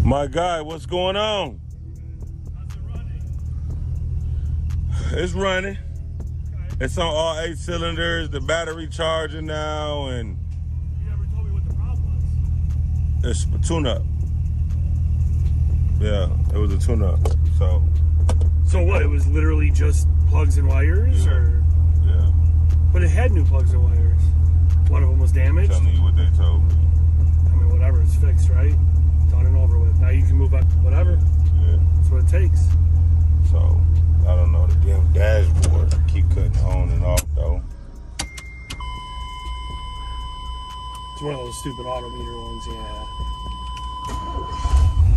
My guy, what's going on? How's it running? It's running. Okay. It's on all 8 cylinders, the battery charging now, and You never told me what the problem was. it's a tune-up. Yeah, it was a tune-up. So what? It was literally just plugs and wires, Yeah. or? Yeah. But it had new plugs and wires. One of them was damaged. Telling you what they told me. I mean, whatever. It's fixed, right? Done and over with. Now you can move up. Whatever. Yeah. That's what it takes. So, I don't know, the damn dashboard keep cutting on and off, though. It's one of those stupid auto meter ones. Yeah.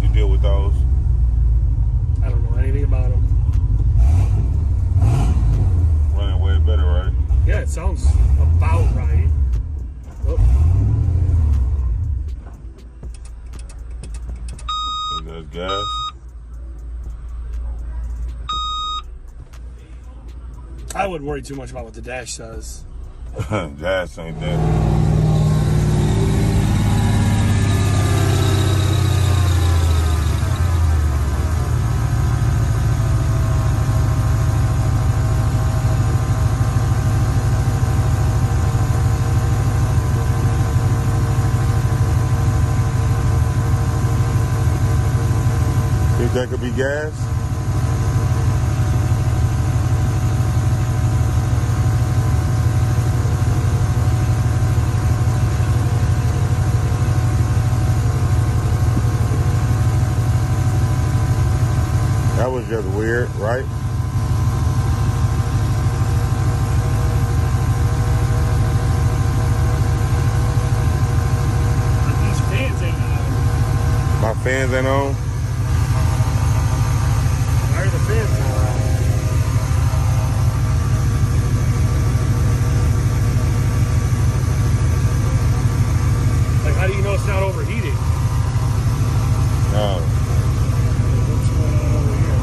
You deal with those? I don't know anything about them. Running way better, right? Yeah, it sounds about right. Oh. That's gas. I wouldn't worry too much about what the dash says. Gas ain't that. Think that could be gas? That was just weird, right? These fans ain't on. My fans ain't on. Why are the fans not on? Like, how do you know it's not overheating? Oh. What's going on over here?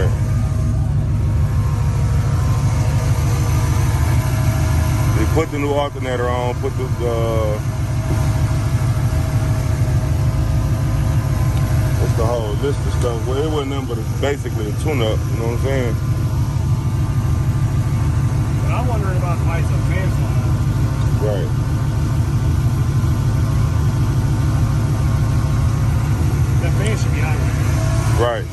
Right. They put the new alternator on, put the what's the whole list of stuff? Well, it wasn't nothing but it's basically a tune-up, you know what I'm saying? But I'm wondering about why some fans not on. Right. That fan should be on right. Right.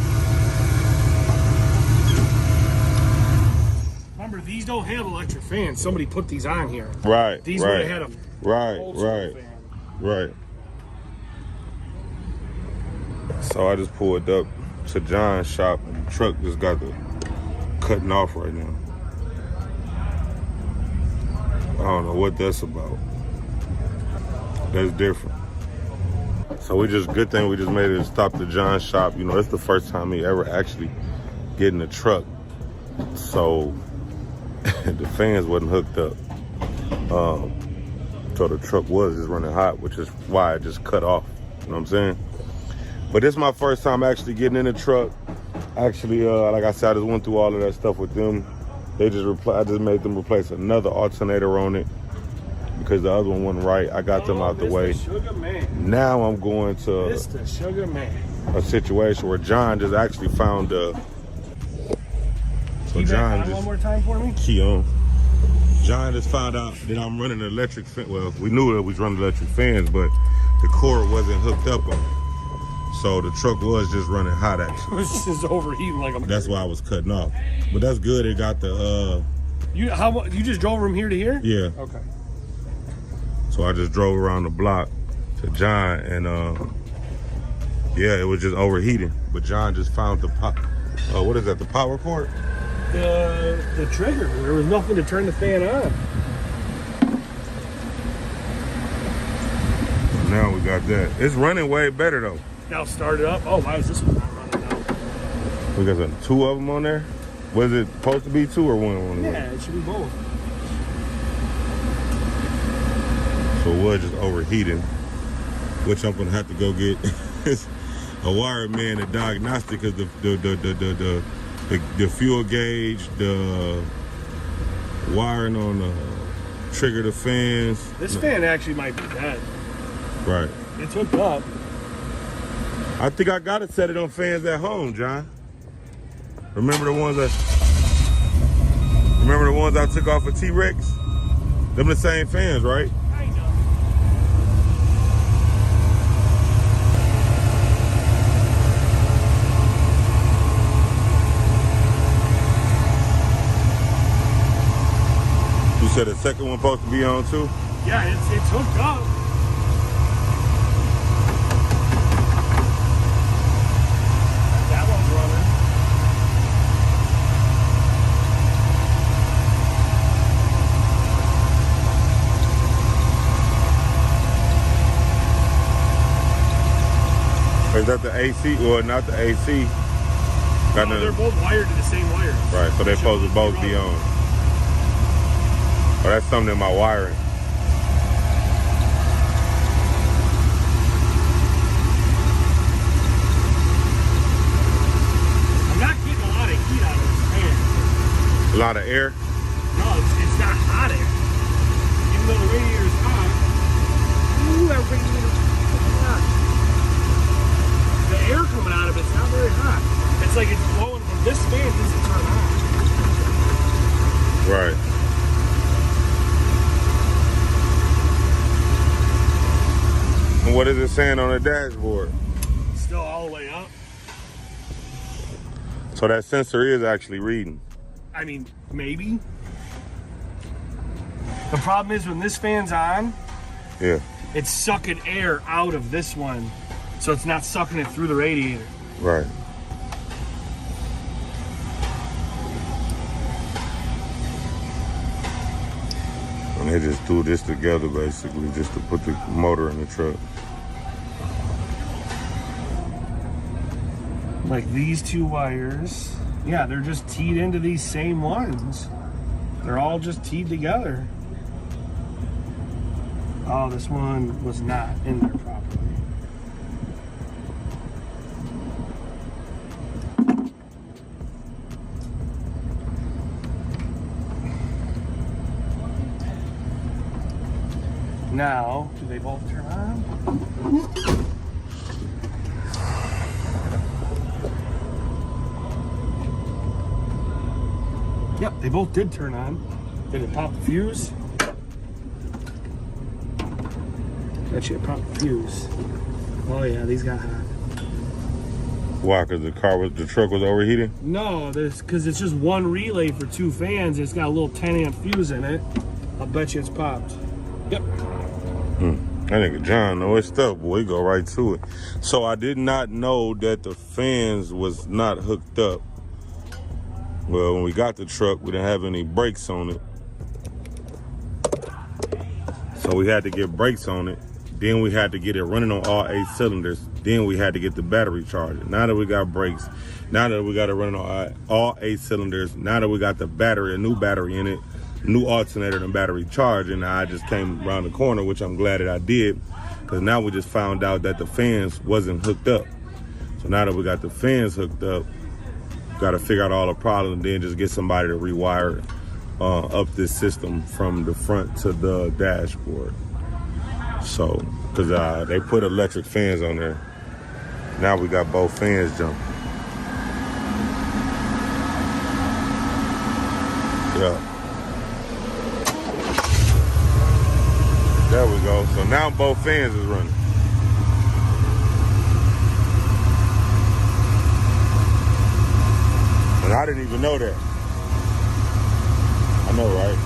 Remember, these don't have electric fans. Somebody put these on here. Right. These right. would have had a Right. old school Right. fan. Right. So I just pulled up to John's shop and the truck just got the cutting off right now. I don't know what that's about. That's different. So good thing we just made it stop to John's shop. You know, it's the first time he ever actually get in a truck. So the fans wasn't hooked up. So the truck was just running hot, which is why it just cut off. You know what I'm saying? But this is my first time actually getting in the truck. Actually, like I said, I just went through all of that stuff with them. I just made them replace another alternator on it because the other one wasn't right. I got them out the way. Sugaman. Now I'm going to Mr. Sugaman. a situation where John just actually found So Key back John on just one more time for me. key on. John just found out that I'm running an electric fan. Well, we knew that we was running electric fans, but the cord wasn't hooked up on it. So the truck was just running hot It actually. was just overheating like a. That's why I was cutting off. But that's good. It got the You just drove from here to here? yeah. Okay. So I just drove around the block to John and yeah, it was just overheating. But John just found the what is that? The power cord? The trigger. There was nothing to turn the fan on. Now we got that. It's running way better though. Now start it up. Oh, why is this one not running now? We got two of them on there. Was it supposed to be two or one? Yeah, it should be both. So it was just overheating, which I'm gonna have to go get a wireman, a diagnostic, because the fuel gauge, the wiring on trigger the fans. This fan actually might be dead. Right. It's hooked up. I think I gotta set it on fans at home, John. Remember the ones I took off of T-Rex? Them the same fans, right? I know. You said the second one supposed to be on too? Yeah, it's hooked up. That one's running. Is that the AC? Or not the AC? No, they're both wired to the same wires. Right, so they're supposed to both be on. Oh, that's something in my wiring. I'm not getting a lot of heat out of this fan. A lot of air. No, it's not hot air. Even though the radiator's hot. Ooh, that radiator's hot. The air coming out of it's not very hot. It's like it's blowing from this fan needs to turn on. Right. And what is it saying on the dashboard? Still all the way up. So that sensor is actually reading. I mean, maybe. The problem is when this fan's on, Yeah. it's sucking air out of this one. So it's not sucking it through the radiator. Right. And they just threw this together basically just to put the motor in the truck. Like these two wires, yeah, they're just teed into these same ones. They're all just teed together. Oh, this one was not in there properly. Now, do they both turn on? Yep, they both did turn on. Did it pop the fuse? That shit popped the fuse. Oh yeah, these got hot. Why? Because the truck was overheating? No, because it's just one relay for two fans. It's got a little 10 amp fuse in it. I'll bet you it's popped. Yep. I think John know his stuff, boy. He go right to it. So I did not know that the fans was not hooked up. Well, when we got the truck, we didn't have any brakes on it. So we had to get brakes on it. Then we had to get it running on all 8 cylinders. Then we had to get the battery charged. Now that we got brakes, now that we got it running on all 8 cylinders, now that we got the battery, a new battery in it, new alternator and battery charging, I just came around the corner, which I'm glad that I did, because now we just found out that the fans wasn't hooked up. So now that we got the fans hooked up, got to figure out all the problems and then just get somebody to rewire up this system from the front to the dashboard. So, because they put electric fans on there. Now we got both fans jumping. Yeah. There we go. So now both fans is running. And I didn't even know that. I know, right?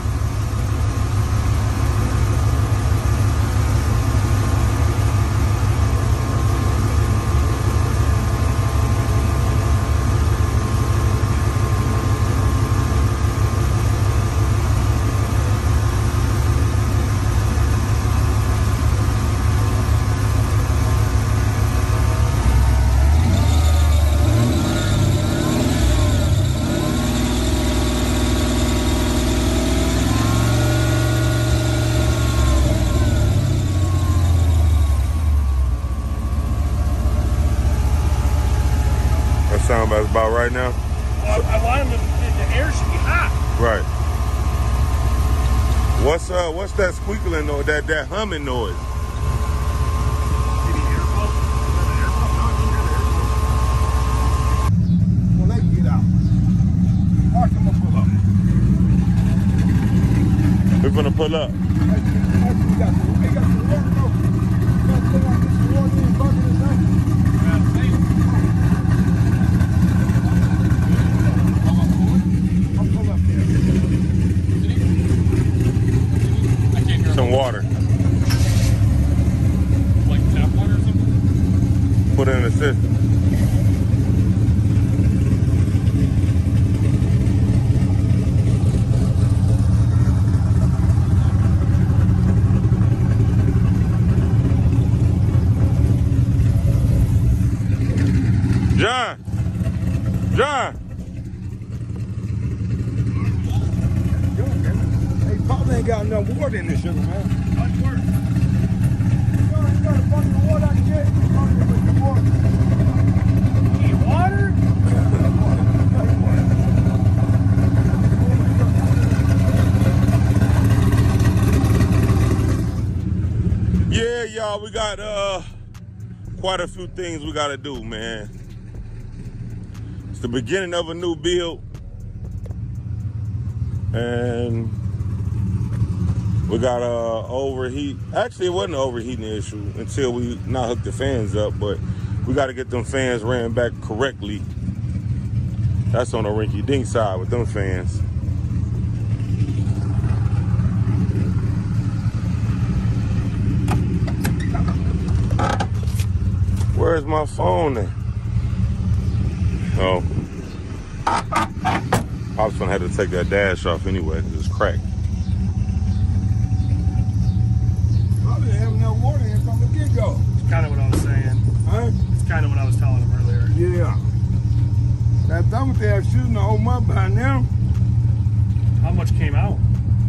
Sound about right now? I want them to, the air should be hot. Right. What's that squealing noise? That humming noise? Well, they can get out. Watch them pull up. We're gonna pull up. Some water. Like tap water or something? Put it in the system. John! Hey, Pop ain't got enough water in this sugar, man. Much work. You got a bucket of water I can get? Bucket with the water. Need water? Yeah, y'all, we got quite a few things we gotta do, man. It's the beginning of a new build, and we got overheat. Actually, it wasn't an overheating issue until we not hooked the fans up, but we got to get them fans ran back correctly. That's on the rinky-dink side with them fans. Where's my phone at? Oh. I was gonna have to take that dash off anyway because it's cracked. I didn't have enough water in from the get-go. It's kind of what I was saying. Huh? It's kind of what I was telling him earlier. Yeah. That thermostat shooting to hold up by now. How much came out?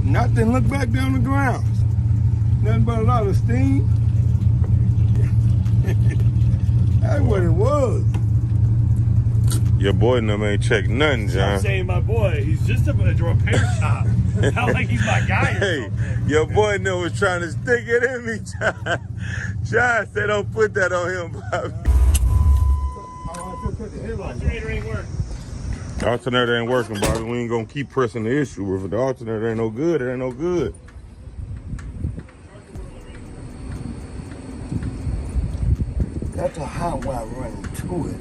Nothing. Look back down the ground. Nothing but a lot of steam. That's what it was. Your boy and them ain't checked nothing, I'm John. saying my boy, he's just a repair shop. Not like he's my guy or Hey, something. your boy and them was trying to stick it in me, John. John said don't put that on him, Bobby. Alternator ain't working. The alternator ain't working, Bobby. We ain't gonna keep pressing the issue. If the alternator ain't no good, it ain't no good. That's a hot wire running to it.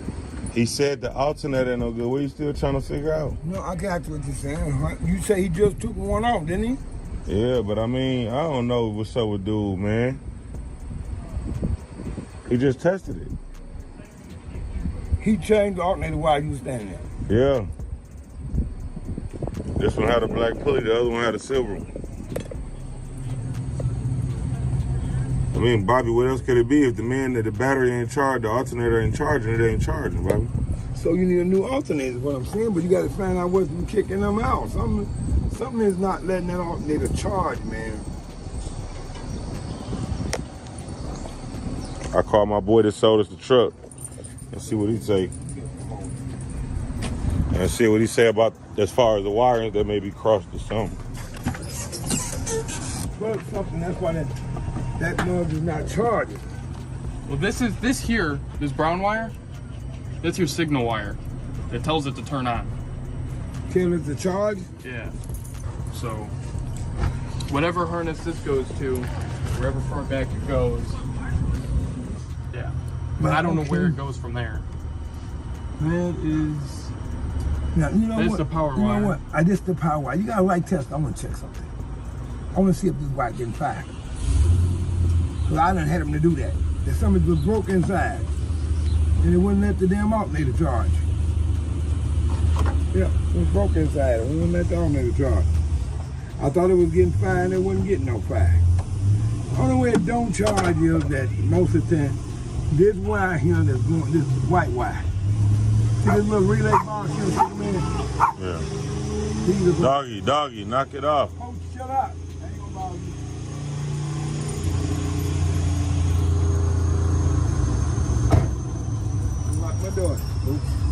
He said the alternator ain't no good. What are you still trying to figure out? No, I got what you're saying. You say he just took one off, didn't he? Yeah, but I mean, I don't know what's up with dude, man. He just tested it. He changed the alternator while you was standing there. Yeah. This one had a black pulley, the other one had a silver one. I mean, Bobby, what else could it be if the battery ain't charged, the alternator ain't charging, it ain't charging, Bobby? So you need a new alternator is what I'm saying, but you got to find out what's been kicking them out. Something is not letting that alternator charge, man. I called my boy that sold us the truck and see what he say. And see what he say about as far as the wiring that may be crossed or something. But something, that's why that mug is not charging. Well, this brown wire, that's your signal wire. It tells it to turn on. Tell it to charge? Yeah. So, whatever harness this goes to, wherever far back it goes, yeah. But I don't know where it goes from there. That is... Now, you know That's what? the power you wire. know what? This the power wire. You got a light test. I'm gonna check something. I want to see if this wire getting fired. Cause I done had him to do that. There's something was broke inside, and it wouldn't let the damn alternator charge. Yeah, it was broke inside. It wouldn't let the alternator charge. I thought it was getting fired, and it wasn't getting no fire. The only way it don't charge is that most of the time, this wire here that's going, this white wire. See this little relay box here, man? Yeah. Doggy, knock it off. Oh, shut up. I ain't gonna bother you. Lock my door. Oops.